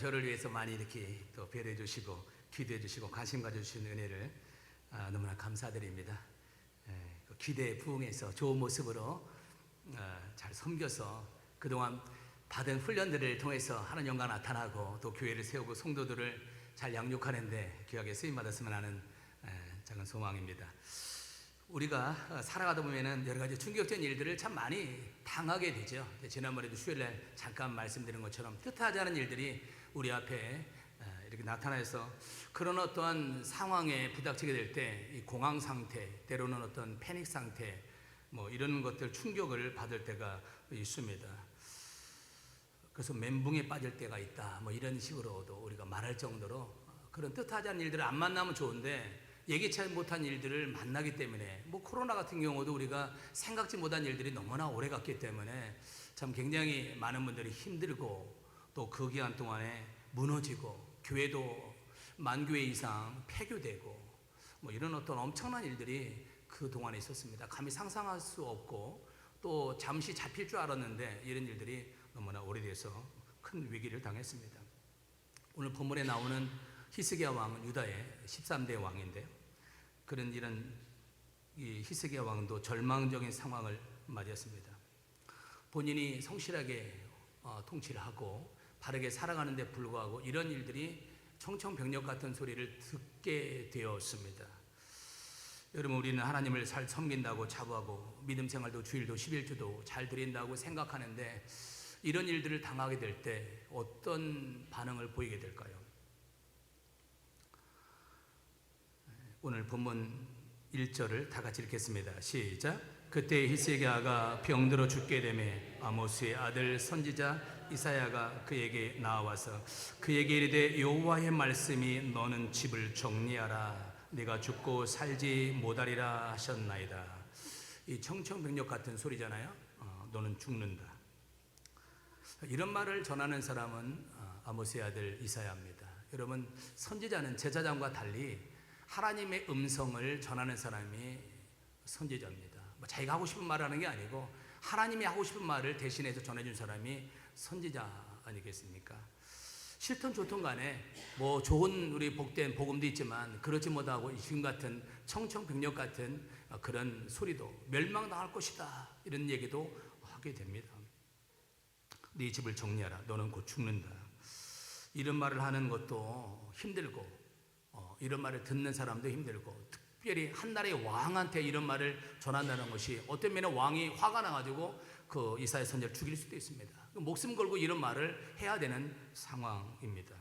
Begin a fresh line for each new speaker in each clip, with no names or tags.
저를 위해서 많이 이렇게 또 배려해 주시고 기도해 주시고 관심 가져주신 은혜를 너무나 감사드립니다. 그 기대에 부응해서 좋은 모습으로 잘 섬겨서 그동안 받은 훈련들을 통해서 하나님 영광 나타나고 또 교회를 세우고 성도들을 잘 양육하는데 귀하게 쓰임 받았으면 하는 작은 소망입니다. 우리가 살아가다 보면은 여러 가지 충격적인 일들을 참 많이 당하게 되죠. 지난번에도 수요일날 잠깐 말씀드린 것처럼 뜻하지 않은 일들이 우리 앞에 이렇게 나타나서 그런 어떠한 상황에 부닥치게 될 때 이 공황 상태, 때로는 어떤 패닉 상태, 뭐 이런 것들 충격을 받을 때가 있습니다. 그래서 멘붕에 빠질 때가 있다. 뭐 이런 식으로도 우리가 말할 정도로 그런 뜻하지 않은 일들을 안 만나면 좋은데 예기치 못한 일들을 만나기 때문에 뭐 코로나 같은 경우도 우리가 생각지 못한 일들이 너무나 오래 갔기 때문에 참 굉장히 많은 분들이 힘들고 또 그 기간 동안에 무너지고 교회도 10,000교회 이상 폐교되고 뭐 이런 어떤 엄청난 일들이 그 동안에 있었습니다. 감히 상상할 수 없고 또 잠시 잡힐 줄 알았는데 이런 일들이 너무나 오래돼서 큰 위기를 당했습니다. 오늘 본문에 나오는 히스기야 왕은 유다의 13대 왕인데요. 그런 이런 이 히스기야 왕도 절망적인 상황을 맞이했습니다. 본인이 성실하게 통치를 하고 바르게 살아가는 데 불구하고 이런 일들이 청청병력 같은 소리를 듣게 되었습니다. 여러분, 우리는 하나님을 잘 섬긴다고 자부하고 믿음 생활도 주일도 11주도 잘 드린다고 생각하는데 이런 일들을 당하게 될 때 어떤 반응을 보이게 될까요? 오늘 본문 1절을 다 같이 읽겠습니다. 시작. 그때 히스기야가 병들어 죽게 되매 아모스의 아들 선지자 이사야가 그에게 나와서 그에게 이르되 여호와의 말씀이 너는 집을 정리하라 네가 죽고 살지 못하리라 하셨나이다. 이 청청병력 같은 소리잖아요. 너는 죽는다. 이런 말을 전하는 사람은 아모스의 아들 이사야입니다. 여러분, 선지자는 제사장과 달리 하나님의 음성을 전하는 사람이 선지자입니다. 뭐 자기가 하고 싶은 말을 하는 게 아니고 하나님이 하고 싶은 말을 대신해서 전해준 사람이 선지자 아니겠습니까? 싫든 좋든 간에 뭐 좋은 우리 복된 복음도 있지만 그렇지 못하고 지금 같은 청청병력 같은 그런 소리도 멸망당할 것이다 이런 얘기도 하게 됩니다. 네 집을 정리하라 너는 곧 죽는다. 이런 말을 하는 것도 힘들고 이런 말을 듣는 사람도 힘들고 특별히 한 나라의 왕한테 이런 말을 전한다는 것이 어떤 면에 왕이 화가 나가지고 그 이사야 선지자를 죽일 수도 있습니다. 목숨 걸고 이런 말을 해야 되는 상황입니다.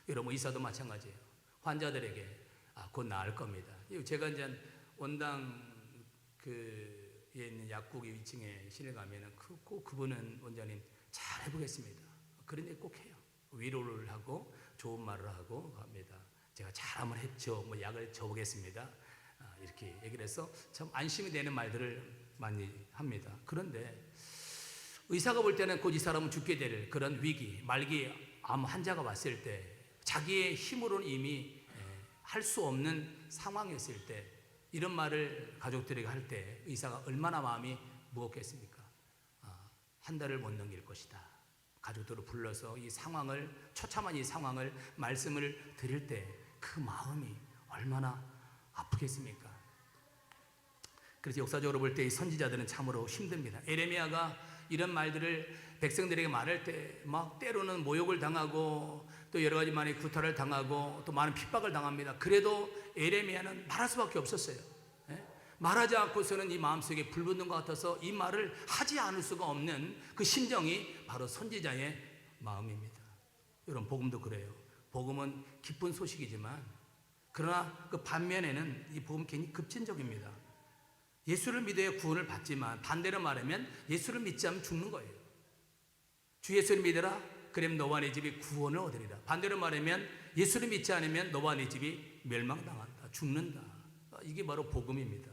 여러분, 이사도 마찬가지예요. 환자들에게 곧 나을 겁니다. 제가 이제 원당 그 있는 약국 2층에 신을 가면은 꼭 그분은 원장님 잘 해보겠습니다. 그런 얘기 꼭 해요. 위로를 하고 좋은 말을 하고 합니다. 제가 잘하면 했죠. 뭐 약을 줘보겠습니다. 이렇게 얘기를 해서 참 안심이 되는 말들을 많이 합니다. 그런데 의사가 볼 때는 곧 이 사람은 죽게 될 그런 위기, 말기 암 환자가 왔을 때 자기의 힘으로는 이미 할 수 없는 상황이었을 때 이런 말을 가족들에게 할 때 의사가 얼마나 마음이 무겁겠습니까? 한 달을 못 넘길 것이다. 가족들을 불러서 이 상황을 처참한 이 상황을 말씀을 드릴 때 그 마음이 얼마나 아프겠습니까? 그래서 역사적으로 볼 때 이 선지자들은 참으로 힘듭니다. 에레미야가 이런 말들을 백성들에게 말할 때 막 때로는 모욕을 당하고 또 여러 가지 많이 구타를 당하고 또 많은 핍박을 당합니다. 그래도 에레미야는 말할 수밖에 없었어요. 말하지 않고서는 이 마음속에 불붙는 것 같아서 이 말을 하지 않을 수가 없는 그 심정이 바로 선지자의 마음입니다. 여러분, 복음도 그래요. 복음은 기쁜 소식이지만 그러나 그 반면에는 이 복음 굉장히 급진적입니다. 예수를 믿어야 구원을 받지만 반대로 말하면 예수를 믿지 않으면 죽는 거예요. 주 예수를 믿어라 그럼 너와 네 집이 구원을 얻으리라. 반대로 말하면 예수를 믿지 않으면 너와 네 집이 멸망당한다, 죽는다. 이게 바로 복음입니다.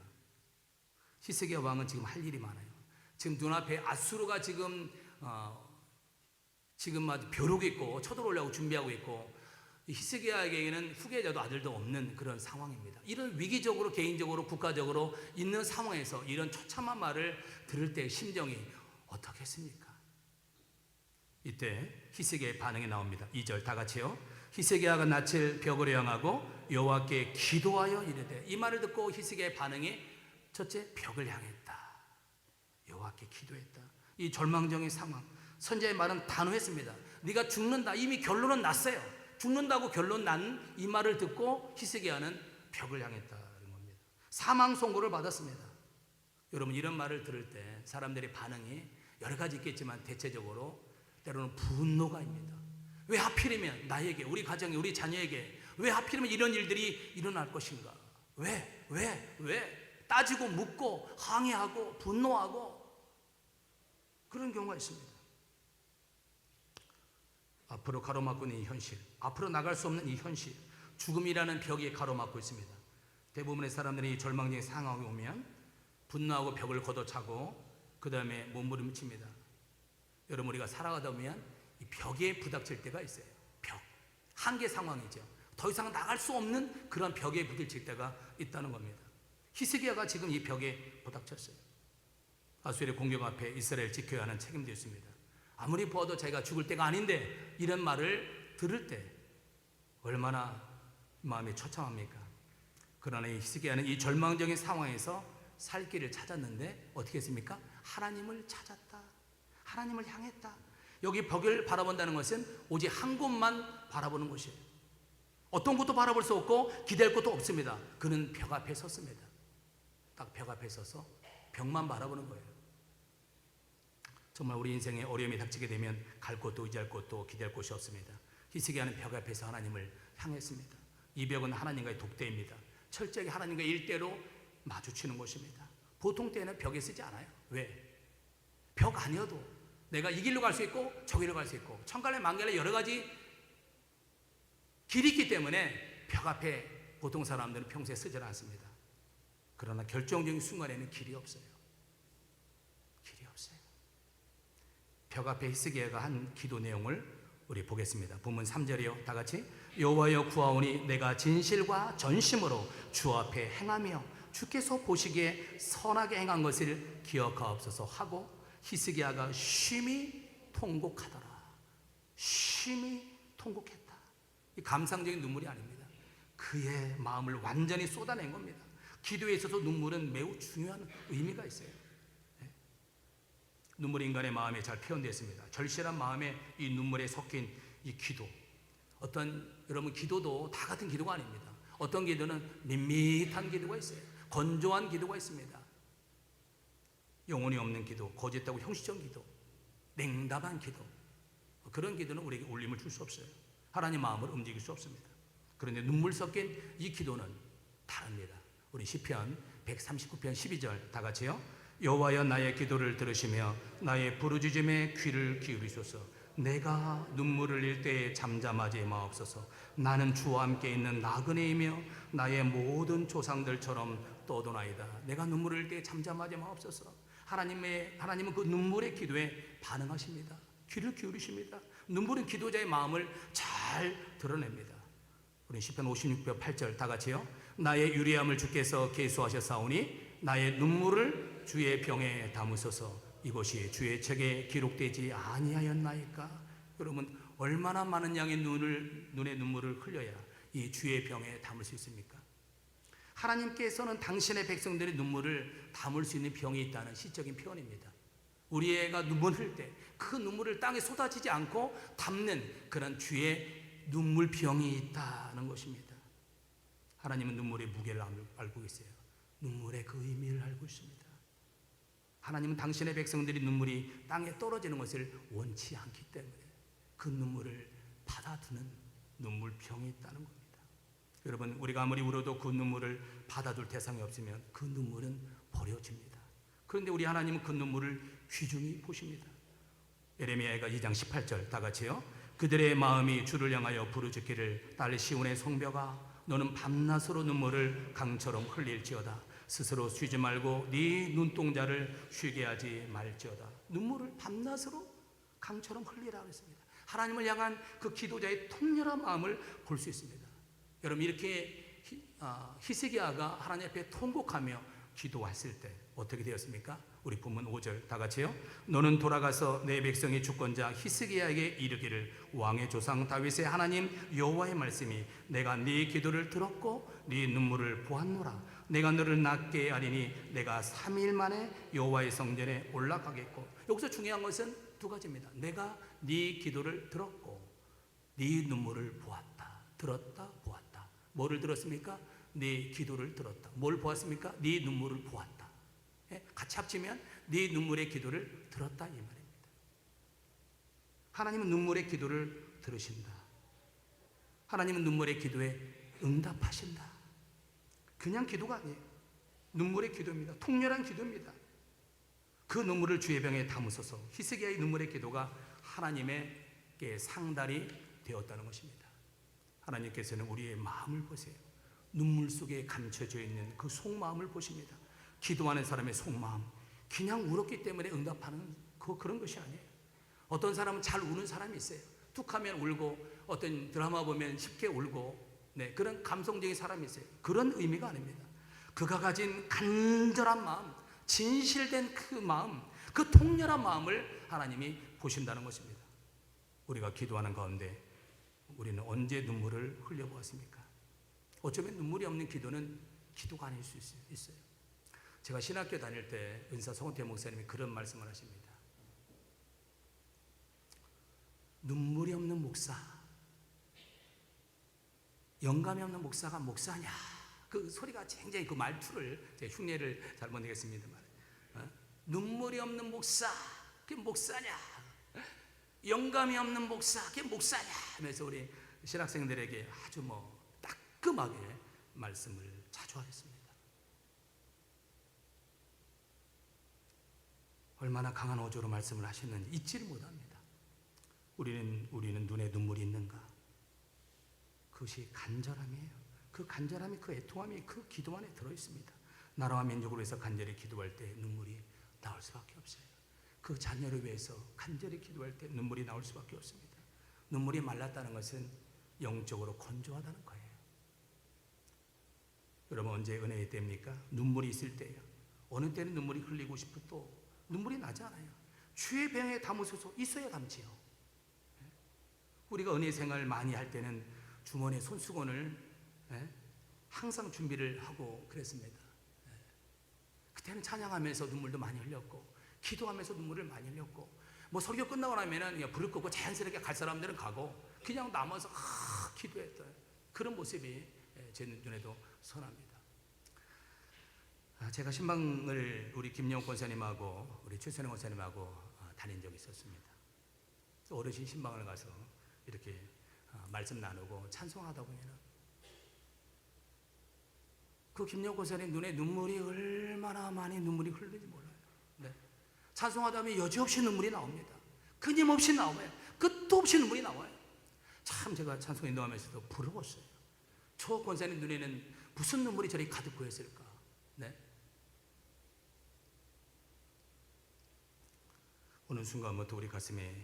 히스기야 왕은 지금 할 일이 많아요. 지금 눈앞에 아수르가 지금 아주 벼르고 있고 쳐들어오려고 준비하고 있고 히스기야에게는 후계자도 아들도 없는 그런 상황입니다. 이런 위기적으로 개인적으로 국가적으로 있는 상황에서 이런 처참한 말을 들을 때 심정이 어떻겠습니까? 이때 히스기야의 반응이 나옵니다. 2절 다 같이요. 히스기야가 낯을 벽으로 향하고 여호와께 기도하여 이르되. 이 말을 듣고 히스기야의 반응이 첫째, 벽을 향했다. 여호와께 기도했다. 이 절망적인 상황, 선지자의 말은 단호했습니다. 네가 죽는다. 이미 결론은 났어요. 죽는다고 결론 난 이 말을 듣고 히스기야는 벽을 향했다는 겁니다. 사망 선고를 받았습니다. 여러분, 이런 말을 들을 때 사람들의 반응이 여러 가지 있겠지만 대체적으로 때로는 분노가입니다. 왜 하필이면 나에게, 우리 가정에, 우리 자녀에게 왜 하필이면 이런 일들이 일어날 것인가? 왜? 따지고 묻고 항의하고 분노하고 그런 경우가 있습니다. 앞으로 가로막고 있는 이 현실, 앞으로 나갈 수 없는 이 현실, 죽음이라는 벽이 가로막고 있습니다. 대부분의 사람들이 절망적인 상황이 오면 분노하고 벽을 걷어차고 그 다음에 몸부림칩니다. 여러분, 우리가 살아가다 보면 이 벽에 부닥칠 때가 있어요. 벽, 한계 상황이죠. 더 이상 나갈 수 없는 그런 벽에 부딪힐 때가 있다는 겁니다. 히스기야가 지금 이 벽에 부닥쳤어요. 아수르의 공격 앞에 이스라엘 지켜야 하는 책임도 있습니다. 아무리 보아도 자기가 죽을 때가 아닌데 이런 말을 들을 때 얼마나 마음이 처참합니까? 그러나 이 히스기야는 이 절망적인 상황에서 살 길을 찾았는데 어떻게 했습니까? 하나님을 찾았다. 하나님을 향했다. 여기 벽을 바라본다는 것은 오직 한 곳만 바라보는 것이에요. 어떤 곳도 바라볼 수 없고 기댈 곳도 없습니다. 그는 벽 앞에 섰습니다. 딱 벽 앞에 서서 벽만 바라보는 거예요. 정말 우리 인생에 어려움이 닥치게 되면 갈 곳도 의지할 곳도 기댈 곳이 없습니다. 히스기야는 벽 앞에서 하나님을 향했습니다. 이 벽은 하나님과의 독대입니다. 철저하게 하나님과 일대로 마주치는 곳입니다. 보통 때는 벽에 쓰지 않아요. 왜? 벽 아니어도 내가 이 길로 갈 수 있고 저 길로 갈 수 있고 천갈래 만갈래 여러 가지 길이 있기 때문에 벽 앞에 보통 사람들은 평소에 쓰지 않습니다. 그러나 결정적인 순간에는 길이 없어요. 길이 없어요. 벽 앞에 히스기야가 한 기도 내용을 우리 보겠습니다. 본문 3절이요. 다 같이. 여호와여 구하오니 내가 진실과 전심으로 주 앞에 행하며 주께서 보시기에 선하게 행한 것을 기억하옵소서 하고 히스기야가 심히 통곡하더라. 심히 통곡했다. 이 감상적인 눈물이 아닙니다. 그의 마음을 완전히 쏟아낸 겁니다. 기도에 있어서 눈물은 매우 중요한 의미가 있어요. 눈물이 인간의 마음에 잘 표현되어 있습니다. 절실한 마음에 이 눈물에 섞인 이 기도, 여러분 기도도 다 같은 기도가 아닙니다. 어떤 기도는 밋밋한 기도가 있어요. 건조한 기도가 있습니다. 영혼이 없는 기도, 거짓되고 형식적인 기도, 냉담한 기도, 그런 기도는 우리에게 울림을 줄 수 없어요. 하나님 마음을 움직일 수 없습니다. 그런데 눈물 섞인 이 기도는 다릅니다. 우리 시편 139편 12절 다 같이요. 여호와여 나의 기도를 들으시며 나의 부르짖음에 귀를 기울이소서. 내가 눈물을 흘릴 때에 잠잠하지 마옵소서. 나는 주와 함께 있는 나그네이며 나의 모든 조상들처럼 떠도나이다. 내가 눈물을 흘릴 때에 잠잠하지 마옵소서. 하나님은 그 눈물의 기도에 반응하십니다. 귀를 기울이십니다. 눈물은 기도자의 마음을 잘 드러냅니다. 우리 시편 56편 8절 다 같이요. 나의 유리함을 주께서 계수하셨사오니 나의 눈물을 주의 병에 담으소서. 이것이 주의 책에 기록되지 아니하였나이까. 여러분, 얼마나 많은 양의 눈의 눈물을 흘려야 이 주의 병에 담을 수 있습니까? 하나님께서는 당신의 백성들의 눈물을 담을 수 있는 병이 있다는 시적인 표현입니다. 우리 애가 눈물 흘릴 때 그 눈물을 땅에 쏟아지지 않고 담는 그런 주의 눈물 병이 있다는 것입니다. 하나님은 눈물의 무게를 알고 계세요. 눈물의 그 의미를 알고 있습니다. 하나님은 당신의 백성들이 눈물이 땅에 떨어지는 것을 원치 않기 때문에 그 눈물을 받아두는 눈물병이 있다는 겁니다. 여러분, 우리가 아무리 울어도 그 눈물을 받아둘 대상이 없으면 그 눈물은 버려집니다. 그런데 우리 하나님은 그 눈물을 귀중히 보십니다. 예레미야가 2장 18절 다 같이요. 그들의 마음이 주를 향하여 부르짖기를 딸 시온의 성벽아 너는 밤낮으로 눈물을 강처럼 흘릴지어다. 스스로 쉬지 말고 네 눈동자를 쉬게 하지 말지어다. 눈물을 밤낮으로 강처럼 흘리라 그랬습니다. 하나님을 향한 그 기도자의 통렬한 마음을 볼 수 있습니다. 여러분, 이렇게 히스기야가 하나님 앞에 통곡하며 기도했을 때 어떻게 되었습니까? 우리 본문 5절 다 같이요. 너는 돌아가서 내 백성의 주권자 히스기야에게 이르기를 왕의 조상 다윗의 하나님 여호와의 말씀이 내가 네 기도를 들었고 네 눈물을 보았노라. 내가 너를 낫게 하리니 내가 3일 만에 여호와의 성전에 올라가겠고. 여기서 중요한 것은 두 가지입니다. 내가 네 기도를 들었고 네 눈물을 보았다. 들었다 보았다. 뭐를 들었습니까? 네 기도를 들었다. 뭘 보았습니까? 네 눈물을 보았다. 같이 합치면 네 눈물의 기도를 들었다 이 말입니다. 하나님은 눈물의 기도를 들으신다. 하나님은 눈물의 기도에 응답하신다. 그냥 기도가 아니에요. 눈물의 기도입니다. 통렬한 기도입니다. 그 눈물을 주의 병에 담으소서. 히스기야의 눈물의 기도가 하나님에게 상달이 되었다는 것입니다. 하나님께서는 우리의 마음을 보세요. 눈물 속에 감춰져 있는 그 속마음을 보십니다. 기도하는 사람의 속마음, 그냥 울었기 때문에 응답하는 그런 것이 아니에요. 어떤 사람은 잘 우는 사람이 있어요. 툭하면 울고, 어떤 드라마 보면 쉽게 울고, 그런 감성적인 사람이 있어요. 그런 의미가 아닙니다. 그가 가진 간절한 마음, 진실된 그 마음, 그 통렬한 마음을 하나님이 보신다는 것입니다. 우리가 기도하는 가운데 우리는 언제 눈물을 흘려보았습니까? 어쩌면 눈물이 없는 기도는 기도가 아닐 수 있어요. 제가 신학교 다닐 때 은사 송은태 목사님이 그런 말씀을 하십니다. 눈물이 없는 목사, 영감이 없는 목사가 목사냐? 그 소리가 굉장히 그 말투를 제가 흉내를 잘 못 내겠습니다만, 눈물이 없는 목사, 그게 목사냐? 영감이 없는 목사, 그게 목사냐? 하면서 우리 신학생들에게 아주 따끔하게 말씀을 자주 하셨습니다. 얼마나 강한 어조로 말씀을 하셨는지 잊지를 못합니다. 우리는 눈에 눈물이 있는가? 그것이 간절함이에요. 그 간절함이, 그 애통함이 그 기도 안에 들어있습니다. 나라와 민족을 위해서 간절히 기도할 때 눈물이 나올 수밖에 없어요. 그 자녀를 위해서 간절히 기도할 때 눈물이 나올 수밖에 없습니다. 눈물이 말랐다는 것은 영적으로 건조하다는 거예요. 여러분, 언제 은혜의 때입니까? 눈물이 있을 때예요. 어느 때는 눈물이 흘리고 싶어도 눈물이 나지 않아요. 주의 병에 담으소서. 있어야 담지요. 우리가 은혜 생활 많이 할 때는 주머니에 손수건을 항상 준비를 하고 그랬습니다. 그때는 찬양하면서 눈물도 많이 흘렸고, 기도하면서 눈물을 많이 흘렸고, 설교 끝나고 나면은 그냥 불을 끄고 자연스럽게 갈 사람들은 가고 그냥 남아서 기도했던 그런 모습이 제 눈에도 선합니다. 제가 신방을 우리 김영욱 권사님하고 우리 최선영 권사님하고 다닌 적이 있었습니다. 어르신 신방을 가서 이렇게 말씀 나누고 찬송하다 보면은 그 김영욱 권사님 눈에 눈물이 얼마나 많이 눈물이 흐르는지 몰라요. 찬송하다 보면 여지없이 눈물이 나옵니다. 끊임없이 나와요. 끝도 없이 눈물이 나와요. 참 제가 찬송 인도하면서도 부러웠어요. 저 권사님 눈에는 무슨 눈물이 저리 가득 고였을까? 어느 순간부터 우리 가슴에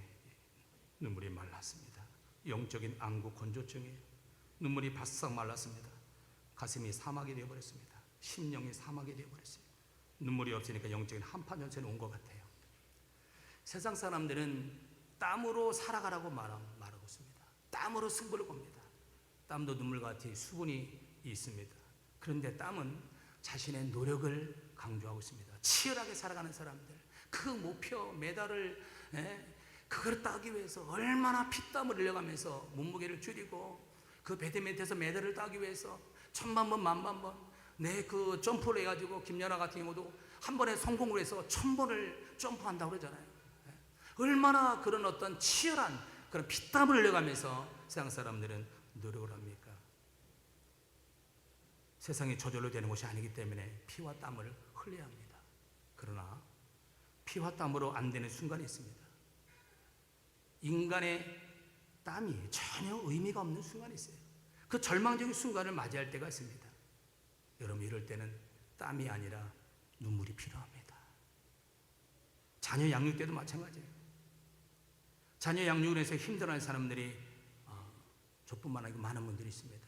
눈물이 말랐습니다. 영적인 안구 건조증이에요. 눈물이 바싹 말랐습니다. 가슴이 사막이 되어버렸습니다. 심령이 사막이 되어버렸어요. 눈물이 없으니까 영적인 한판연세는 온 것 같아요. 세상 사람들은 땀으로 살아가라고 말하고 있습니다. 땀으로 승부를 겁니다. 땀도 눈물같이 수분이 있습니다. 그런데 땀은 자신의 노력을 강조하고 있습니다. 치열하게 살아가는 사람들, 그 목표, 메달을 그걸 따기 위해서 얼마나 피땀을 흘려가면서 몸무게를 줄이고, 그 배드민턴에서 메달을 따기 위해서 1000만 번, 10,000만 번, 그 점프를 해가지고 김연아 같은 경우도 한 번에 성공을 해서 1000번을 점프한다고 그러잖아요. 얼마나 그런 어떤 치열한 그런 피땀을 흘려가면서 세상 사람들은 노력을 합니까? 세상이 저절로 되는 것이 아니기 때문에 피와 땀을 흘려야 합니다. 그러나 피와 땀으로 안 되는 순간이 있습니다. 인간의 땀이 전혀 의미가 없는 순간이 있어요. 그 절망적인 순간을 맞이할 때가 있습니다. 여러분, 이럴 때는 땀이 아니라 눈물이 필요합니다. 자녀 양육 때도 마찬가지예요. 자녀 양육을 해서 힘들어하는 사람들이 저뿐만 아니고 많은 분들이 있습니다.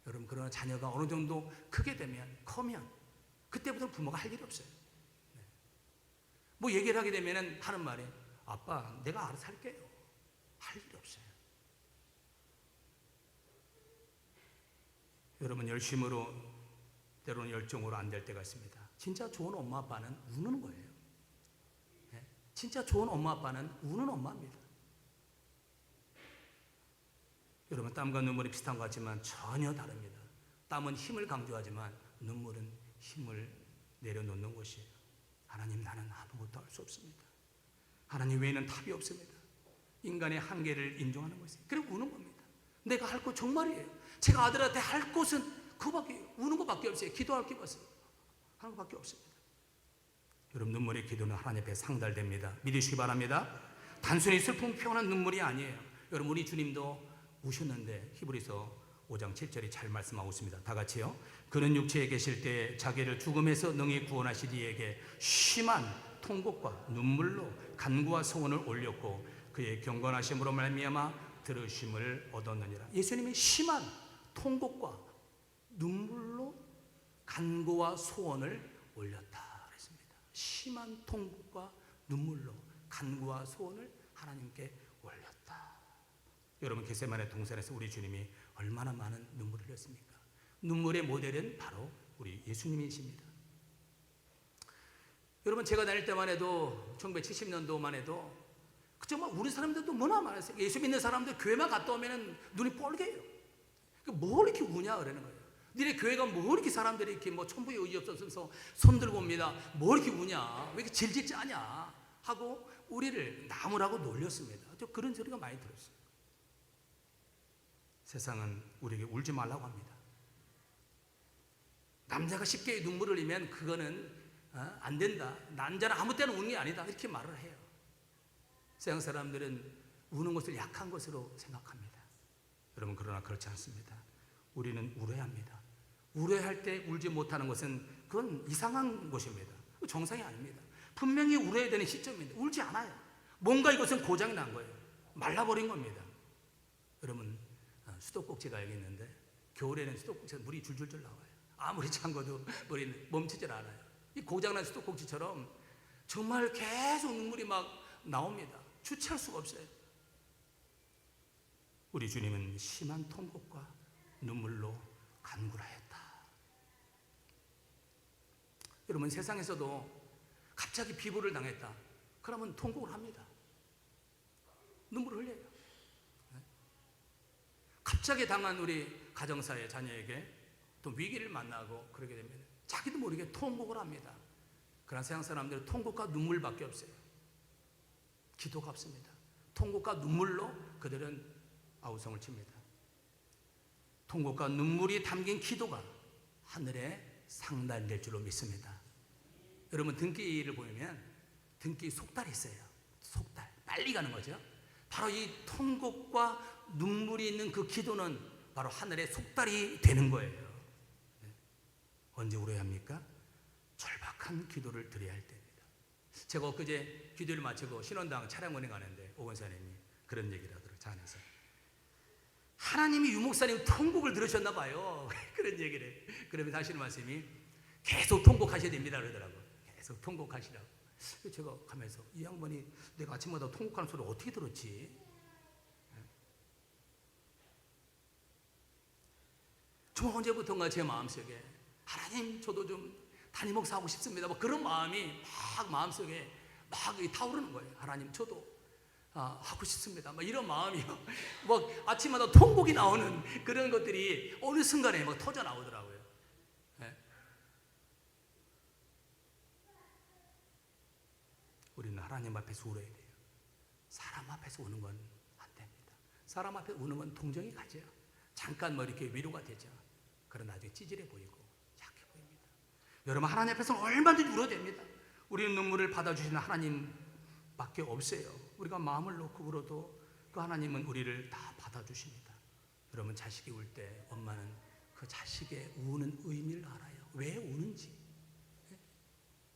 여러분, 그러나 자녀가 어느 정도 크게 되면, 커면 그때부터 부모가 할 일이 없어요. 뭐 얘기를 하게 되면 하는 말이 아빠 내가 알아서 할게요. 할 일이 없어요. 여러분 열심으로 때로는 열정으로 안 될 때가 있습니다. 진짜 좋은 엄마 아빠는 우는 거예요. 진짜 좋은 엄마 아빠는 우는 엄마입니다. 여러분 땀과 눈물이 비슷한 것 같지만 전혀 다릅니다. 땀은 힘을 강조하지만 눈물은 힘을 내려놓는 것이에요. 하나님 나는 아무것도 할 수 없습니다. 하나님 외에는 답이 없습니다. 인간의 한계를 인정하는 것이에요. 그리고 우는 겁니다. 내가 할 것 정말이에요. 제가 아들한테 할 것은 그거밖에 우는 것밖에 없어요. 기도할 게 없어요. 하는 것밖에 없습니다. 여러분 눈물의 기도는 하나님 앞에 상달됩니다. 믿으시기 바랍니다. 단순히 슬픔 표현한 눈물이 아니에요. 여러분 우리 주님도 우셨는데 히브리서 5장 7절이 잘 말씀하고 있습니다. 다 같이요. 그는 육체에 계실 때 자기를 죽음에서 능히 구원하시리 이에게 심한 통곡과 눈물로 간구와 소원을 올렸고 그의 경건하심으로 말미암아 들으심을 얻었느니라. 예수님이 심한 통곡과 눈물로 간구와 소원을 올렸다 그랬습니다. 심한 통곡과 눈물로 간구와 소원을 하나님께 올렸다. 여러분 겟세마네 동산에서 우리 주님이 얼마나 많은 눈물을 흘렸습니까? 눈물의 모델은 바로 우리 예수님이십니다. 여러분 제가 다닐 때만 해도 1970년도만 해도 정말 우리 사람들도 너무나 많았어요. 예수 믿는 사람들 교회만 갔다 오면 눈이 뻘개요. 뭘 이렇게 우냐 그러는 거예요. 니네 교회가 뭐 이렇게 사람들이 이렇게 뭐 천부의 의지 없어서 손 들고 옵니다. 뭐 이렇게 우냐? 왜 이렇게 질질 짜냐? 하고 우리를 나무라고 놀렸습니다. 저 그런 소리가 많이 들었어요. 세상은 우리에게 울지 말라고 합니다. 남자가 쉽게 눈물을 흘리면 그거는 안 된다. 남자는 아무 때나 우는 게 아니다. 이렇게 말을 해요. 세상 사람들은 우는 것을 약한 것으로 생각합니다. 여러분 그러나 그렇지 않습니다. 우리는 울어야 합니다. 울어야 할 때 울지 못하는 것은 그건 이상한 것입니다. 정상이 아닙니다. 분명히 울어야 되는 시점인데 울지 않아요. 뭔가 이것은 고장이 난 거예요. 말라버린 겁니다. 여러분 수도꼭지가 여기 있는데 겨울에는 수도꼭지에서 물이 줄줄줄 나와요. 아무리 잠궈도 물이 멈추질 않아요. 이 고장난 수도꼭지처럼 정말 계속 눈물이 막 나옵니다. 주체할 수가 없어요. 우리 주님은 심한 통곡과 눈물로 간구를 했다. 여러분 세상에서도 갑자기 비보를 당했다. 그러면 통곡을 합니다. 눈물을 흘려요. 갑자기 당한 우리 가정사의 자녀에게 또 위기를 만나고 그러게 되면 자기도 모르게 통곡을 합니다. 그러나 세상 사람들은 통곡과 눈물밖에 없어요. 기도가 없습니다. 통곡과 눈물로 그들은 아우성을 칩니다. 통곡과 눈물이 담긴 기도가 하늘에 상달될 줄로 믿습니다. 여러분 등기를 보면 등기 속달이 있어요. 속달, 빨리 가는 거죠. 바로 이 통곡과 눈물이 있는 그 기도는 바로 하늘의 속달이 되는 거예요. 언제 울어야 합니까? 절박한 기도를 드려야 할 때입니다. 제가 엊그제 기도를 마치고 신원당 차량원에 가는데 오 권사님이 그런 얘기를 하더라고요. 차 안에서 하나님이 유목사님 통곡을 들으셨나 봐요. 그런 얘기를 해요. 그러면 하시는 말씀이 계속 통곡하셔야 됩니다 그러더라고요. 계속 통곡하시라고. 제가 가면서 이 양반이 내가 아침마다 통곡하는 소리를 어떻게 들었지? 정말 언제부턴가 제 마음속에 하나님 저도 좀 담임 목사 하고 싶습니다. 뭐 그런 마음이 막 마음속에 막 타오르는 거예요. 하나님 저도 하고 싶습니다. 막 이런 마음이요. 막 아침마다 통곡이 나오는 그런 것들이 어느 순간에 막 터져 나오더라고요. 네. 우리는 하나님 앞에서 울어야 돼요. 사람 앞에서 우는 건 안 됩니다. 사람 앞에 우는 건 동정이 가죠. 잠깐 뭐 이렇게 위로가 되죠. 그러나 나중에 찌질해 보이고 약해 보입니다. 여러분 하나님 앞에서 얼마든지 울어야 됩니다. 우리는 눈물을 받아주시는 하나님밖에 없어요. 우리가 마음을 놓고 울어도 그 하나님은 우리를 다 받아주십니다. 여러분 자식이 울 때 엄마는 그 자식의 우는 의미를 알아요. 왜 우는지.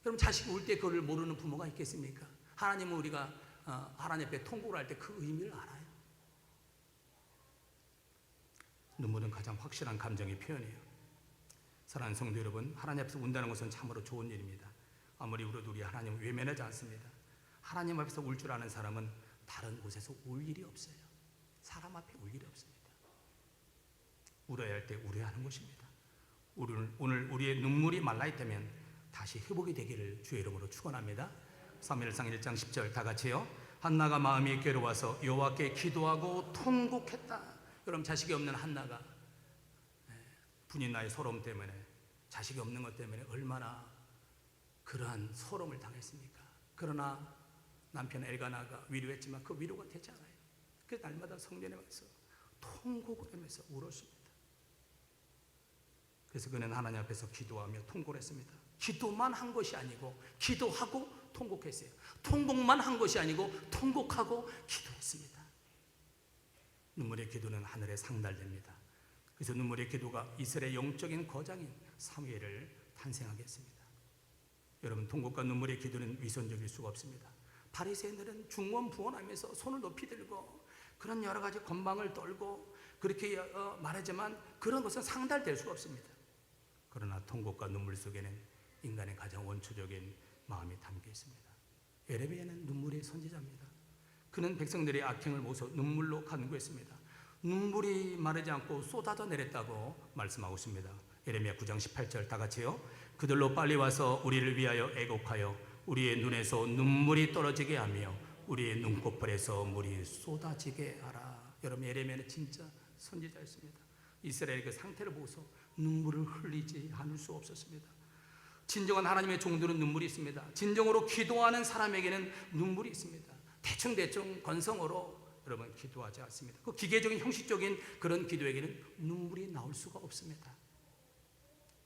여러분 자식이 울 때 그걸 모르는 부모가 있겠습니까? 하나님은 우리가 하나님 앞에 통곡을 할 때 그 의미를 알아요. 눈물은 가장 확실한 감정의 표현이에요. 사랑하는 성도 여러분, 하나님 앞에서 운다는 것은 참으로 좋은 일입니다. 아무리 울어도 우리 하나님을 외면하지 않습니다. 하나님 앞에서 울 줄 아는 사람은 다른 곳에서 울 일이 없어요. 사람 앞에 울 일이 없습니다. 울어야 할 때 울어야 하는 것입니다. 오늘 우리의 눈물이 말라있다면 다시 회복이 되기를 주의 이름으로 축원합니다. 사무엘상 1장 10절 다 같이요. 한나가 마음이 괴로워서 여호와께 기도하고 통곡했다. 여러분, 자식이 없는 한나가 분인나의 서러움 때문에, 자식이 없는 것 때문에 얼마나 그러한 서러움을 당했습니까? 그러나 남편 엘가나가 위로했지만 그 위로가 되지 않아요. 그래서 날마다 성전에 와서 통곡을 하면서 울었습니다. 그래서 그는 하나님 앞에서 기도하며 통곡을 했습니다. 기도만 한 것이 아니고 기도하고 통곡했어요. 통곡만 한 것이 아니고 통곡하고 기도했습니다. 눈물의 기도는 하늘에 상달됩니다. 그래서 눈물의 기도가 이스라엘의 영적인 거장인 사무엘을 탄생하게 했습니다. 여러분, 통곡과 눈물의 기도는 위선적일 수가 없습니다. 바리새인들은 중원부원하면서 손을 높이 들고 그런 여러 가지 건방을 떨고 그렇게 말하지만 그런 것은 상달될 수가 없습니다. 그러나 통곡과 눈물 속에는 인간의 가장 원초적인 마음이 담겨 있습니다. 예레미야는 눈물의 선지자입니다. 그는 백성들의 악행을 보고서 눈물로 간구했습니다. 눈물이 마르지 않고 쏟아져 내렸다고 말씀하고 있습니다. 예레미야 9장 18절 다 같이요. 그들로 빨리 와서 우리를 위하여 애곡하여 우리의 눈에서 눈물이 떨어지게 하며 우리의 눈꺼풀에서 물이 쏟아지게 하라. 여러분, 예레미야는 진짜 선지자였습니다. 이스라엘의 그 상태를 보고서 눈물을 흘리지 않을 수 없었습니다. 진정한 하나님의 종들은 눈물이 있습니다. 진정으로 기도하는 사람에게는 눈물이 있습니다. 대충 건성으로 여러분 기도하지 않습니다. 그 기계적인 형식적인 그런 기도에게는 눈물이 나올 수가 없습니다.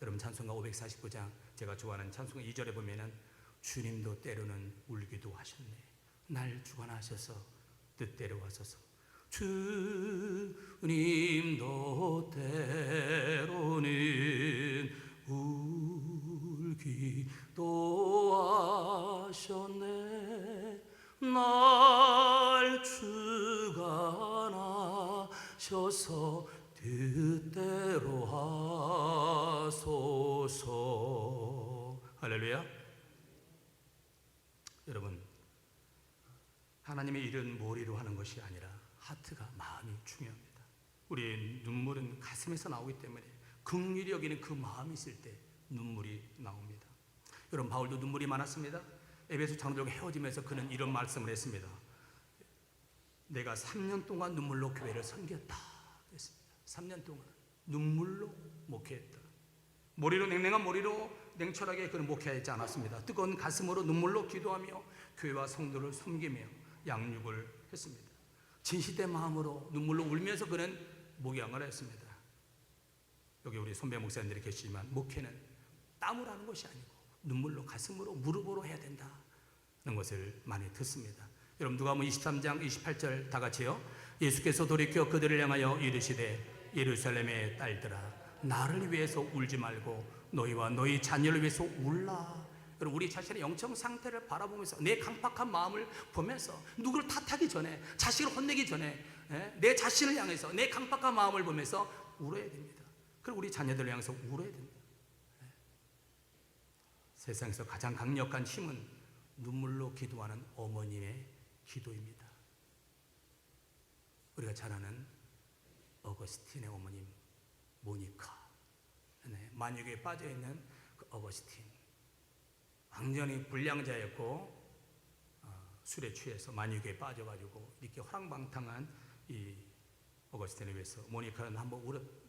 여러분, 찬송가 549장 제가 좋아하는 찬송가 2절에 보면은 주님도 때로는 울기도 하셨네. 날 주관하셔서 뜻대로 하소서. 주님도 때로는 울기도 하셨네. 날 주관하셔서 뜻대로 하소서. 할렐루야. 여러분, 하나님의 일은 머리로 하는 것이 아니라 하트가, 마음이 중요합니다. 우리의 눈물은 가슴에서 나오기 때문에 긍휼히 여기는 그 마음이 있을 때 눈물이 나옵니다. 여러분, 바울도 눈물이 많았습니다. 에베소 장로들과 헤어지면서 그는 이런 말씀을 했습니다. 내가 3년 동안 눈물로 교회를 섬겼다 했습니다. 3년 동안 눈물로 목회했다. 머리로, 냉랭한 머리로 냉철하게 그는 목회하지 않았습니다. 뜨거운 가슴으로 눈물로 기도하며 교회와 성도를 섬기며 양육을 했습니다. 진실된 마음으로 눈물로 울면서 그는 목양을 했습니다. 여기 우리 선배 목사님들이 계시지만 목회는 땀으로 하는 것이 아니고 눈물로, 가슴으로, 무릎으로 해야 된다는 것을 많이 듣습니다. 여러분, 누가복음 23장 28절 다 같이요. 예수께서 돌이켜 그들을 향하여 이르시되 예루살렘의 딸들아, 나를 위해서 울지 말고 너희와 너희 자녀를 위해서 울라. 여러분, 우리 자신의 영적 상태를 바라보면서 내 강팍한 마음을 보면서 누구를 탓하기 전에, 자식을 혼내기 전에 내 자신을 향해서 내 강팍한 마음을 보면서 울어야 됩니다. 그리고 우리 자녀들을 향해서 울어야 됩니다. 세상에서 가장 강력한 힘은 눈물로 기도하는 어머님의 기도입니다. 우리가 잘 아는 어거스틴의 어머님 모니카, 만유교에 빠져있는 그 어거스틴, 완전히 불량자였고 술에 취해서 만유교에 빠져가지고 이렇게 허랑방탕한 이 어거스틴에 위해서 모니카는 한번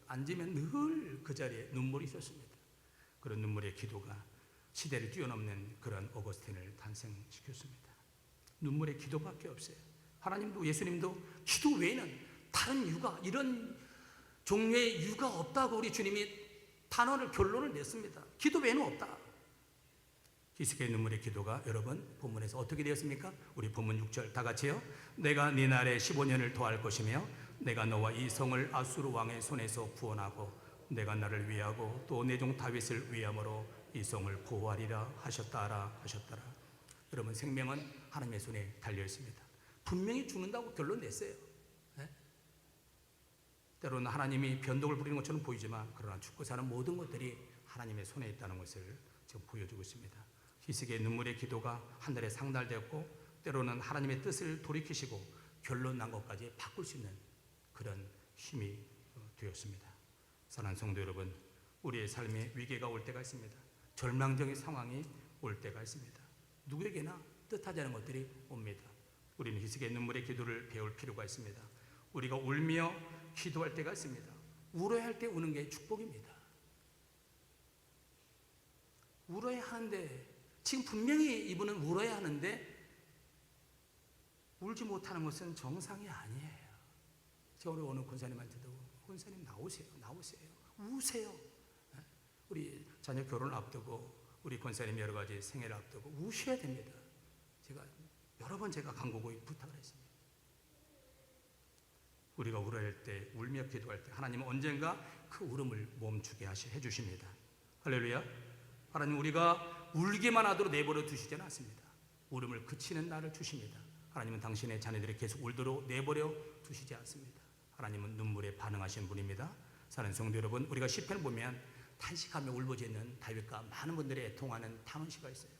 앉으면 늘 그 자리에 눈물이 있었습니다. 그런 눈물의 기도가 시대를 뛰어넘는 그런 어거스틴을 탄생시켰습니다. 눈물의 기도밖에 없어요. 하나님도 예수님도 기도 외에는 다른 유가, 이런 종류의 유가 없다고 우리 주님이 단언을, 결론을 냈습니다. 기도 외에는 없다. 기스케의 눈물의 기도가 여러분 본문에서 어떻게 되었습니까? 우리 본문 6절 다 같이요. 내가 네 날에 15년을 더할 것이며 내가 너와 이 성을 아수르 왕의 손에서 구원하고 내가 나를 위하고 또 내 종 다윗을 위함으로 이 성을 보호하리라 하셨다라. 여러분, 생명은 하나님의 손에 달려 있습니다. 분명히 죽는다고 결론 냈어요. 때로는 하나님이 변덕을 부리는 것처럼 보이지만 그러나 죽고 사는 모든 것들이 하나님의 손에 있다는 것을 지금 보여주고 있습니다. 희석의 눈물의 기도가 하늘에 상달되었고 때로는 하나님의 뜻을 돌이키시고 결론 난 것까지 바꿀 수 있는 그런 힘이 되었습니다. 사랑하는 성도 여러분, 우리의 삶에 위기가 올 때가 있습니다. 절망적인 상황이 올 때가 있습니다. 누구에게나 뜻하지 않은 것들이 옵니다. 우리는 희석의 눈물의 기도를 배울 필요가 있습니다. 우리가 울며 기도할 때가 있습니다. 울어야 할 때 우는 게 축복입니다. 울어야 하는데, 지금 분명히 이분은 울어야 하는데 울지 못하는 것은 정상이 아니에요. 제가 우리 어느 권사님한테도, 권사님 나오세요, 우세요. 우리 자녀 결혼을 앞두고 우리 권사님 여러 가지 생애를 앞두고 우셔야 됩니다. 제가 여러 번 간곡히 부탁을 했습니다. 우리가 울어야 할 때, 울며 기도할 때 하나님은 언젠가 그 울음을 멈추게 해주십니다. 할렐루야. 하나님, 우리가 울기만 하도록 내버려 두시지는 않습니다. 울음을 그치는 날을 주십니다. 하나님은 당신의 자녀들이 계속 울도록 내버려 두시지 않습니다. 하나님은 눈물에 반응하신 분입니다. 사랑하는 성도 여러분, 우리가 시편을 보면 탄식하며 울부짖는 다윗과 많은 분들이 애통하는 탄원시가 있어요.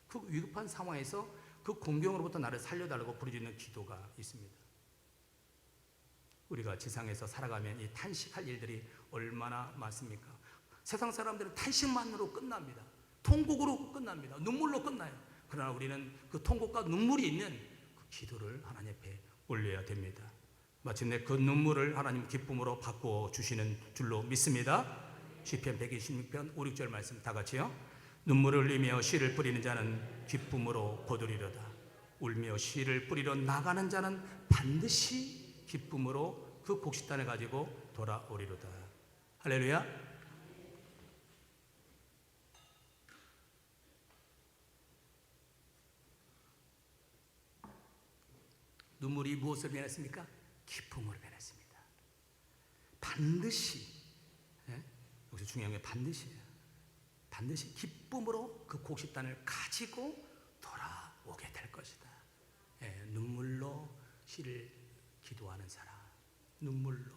그 위급한 상황에서 그 공경으로부터 나를 살려달라고 부르짖는 기도가 있습니다. 우리가 지상에서 살아가면 이 탄식할 일들이 얼마나 많습니까? 세상 사람들은 탄식만으로 끝납니다. 통곡으로 끝납니다. 눈물로 끝나요. 그러나 우리는 그 통곡과 눈물이 있는 그 기도를 하나님 앞에 올려야 됩니다. 마침내 그 눈물을 하나님 기쁨으로 바꾸어 주시는 줄로 믿습니다. 시편 126편 5, 6절 말씀 다 같이요. 눈물을 흘리며 씨를 뿌리는 자는 기쁨으로 거두리로다. 울며 씨를 뿌리러 나가는 자는 반드시 기쁨으로 그 곡식단을 가지고 돌아오리로다. 할렐루야. 눈물이 무엇을 변했습니까? 기쁨으로 변했습니다. 반드시, 여기서 중요한 게 반드시예요. 반드시 기쁨으로 그 곡식단을 가지고 돌아오게 될 것이다. 눈물로 씨를 기도하는 사람, 눈물로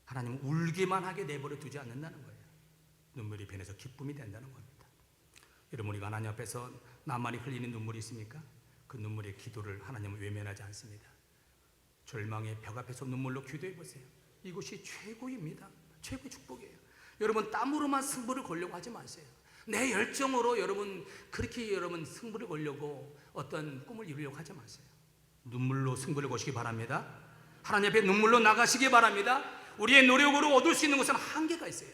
하나님은 울기만 하게 내버려 두지 않는다는 거예요. 눈물이 변해서 기쁨이 된다는 겁니다. 여러분, 우리가 하나님 앞에서 나만이 흘리는 눈물이 있습니까? 그 눈물의 기도를 하나님은 외면하지 않습니다. 절망의 벽 앞에서 눈물로 기도해 보세요. 이것이 최고입니다. 최고의 축복이에요. 여러분, 땀으로만 승부를 걸려고 하지 마세요. 내 열정으로 그렇게 승부를 걸려고 어떤 꿈을 이루려고 하지 마세요. 눈물로 승부를 거시기 바랍니다. 하나님 앞에 눈물로 나가시기 바랍니다. 우리의 노력으로 얻을 수 있는 것은 한계가 있어요.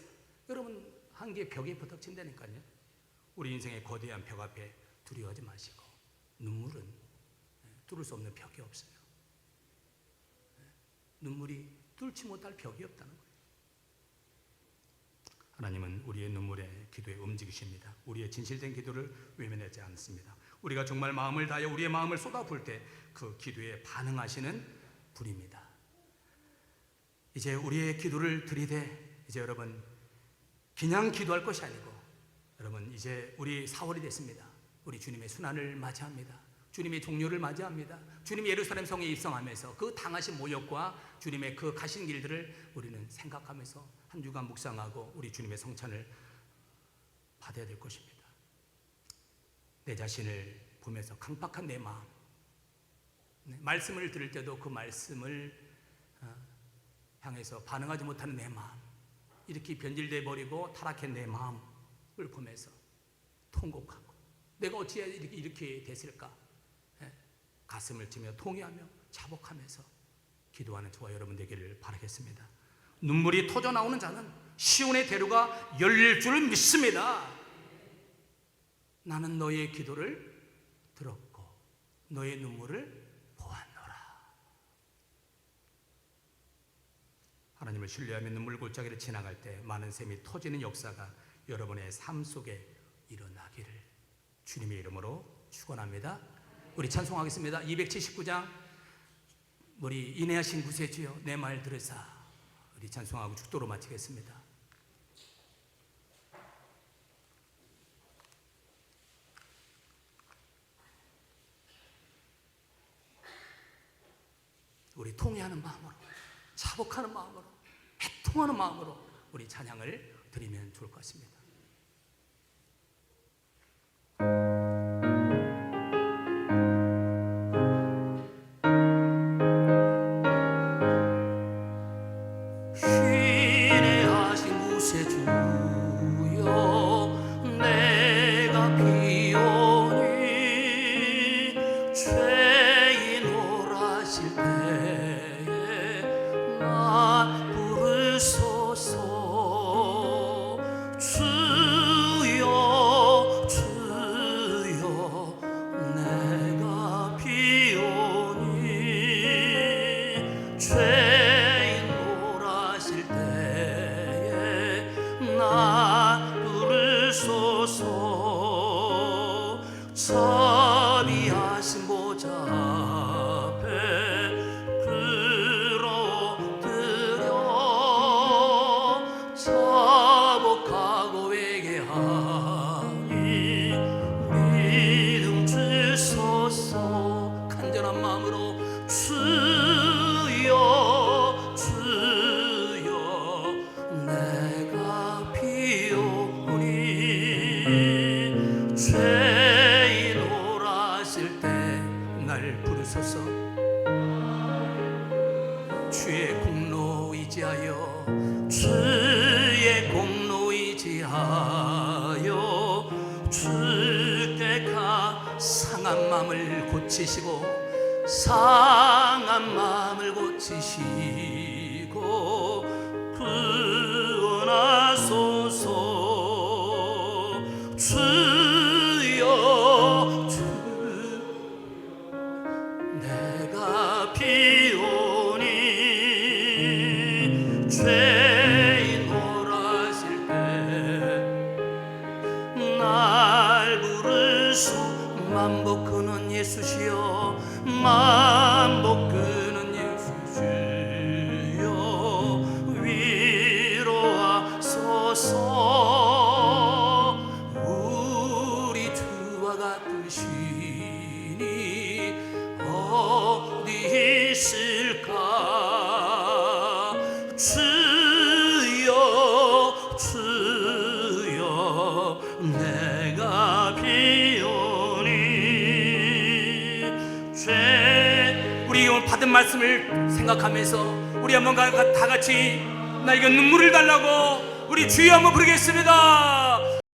여러분, 한계 벽에 부닥친다니까요. 우리 인생의 거대한 벽 앞에 두려워하지 마시고, 눈물은 뚫을 수 없는 벽이 없어요. 눈물이 뚫지 못할 벽이 없다는 거예요. 하나님은 우리의 눈물에 기도에 움직이십니다. 우리의 진실된 기도를 외면하지 않습니다. 우리가 정말 마음을 다해 우리의 마음을 쏟아부을 때 그 기도에 반응하시는 분입니다. 이제 우리의 기도를 드리되, 이제 여러분 그냥 기도할 것이 아니고, 여러분 이제 우리 4월이 됐습니다. 우리 주님의 순환을 맞이합니다. 주님의 종료를 맞이합니다. 주님이 예루살렘 성에 입성하면서 그 당하신 모욕과 주님의 그 가신 길들을 우리는 생각하면서 한 주간 묵상하고 우리 주님의 성찬을 받아야 될 것입니다. 내 자신을 보면서 강박한 내 마음, 말씀을 들을 때도 그 말씀을 향해서 반응하지 못하는 내 마음, 이렇게 변질돼 버리고 타락한 내 마음을 보면서 통곡하고, 내가 어찌해 이렇게 됐을까? 가슴을 치며 통회하며 자복하면서 기도하는 저와 여러분 되기를 바라겠습니다. 눈물이 터져 나오는 자는 시온의 대로가 열릴 줄 믿습니다. 나는 너의 기도를 들었고 너의 눈물을 보았노라. 하나님을 신뢰하며 눈물 골짜기를 지나갈 때 많은 샘이 터지는 역사가 여러분의 삶 속에 일어나기를 주님의 이름으로 축원합니다. 우리 찬송하겠습니다. 279장 우리 인내하신 구세주여 내 말 들으사, 우리 찬송하고 축도로 마치겠습니다. 우리 통회하는 마음으로, 자복하는 마음으로, 애통하는 마음으로 우리 찬양을 드리면 좋을 것 같습니다. 주의 공로 의지하여 주의 공로 의지하여 주께 가 상한 마음을 고치시고 상한 마음을 고치시고 구원하소서. 주여 내가 비오니 죄인 몰아실 때 날 부를 수 만복 그는 예수시여 만복 그는 예수시여 위로하소서. 우리 주와 같으시니 어디 있을까. 주여 주여 내가 비오니 죄. 우리 오늘 받은 말씀을 생각하면서 우리 한번 다 같이 나에게 눈물을 달라고 우리 주여 한번 부르겠습니다.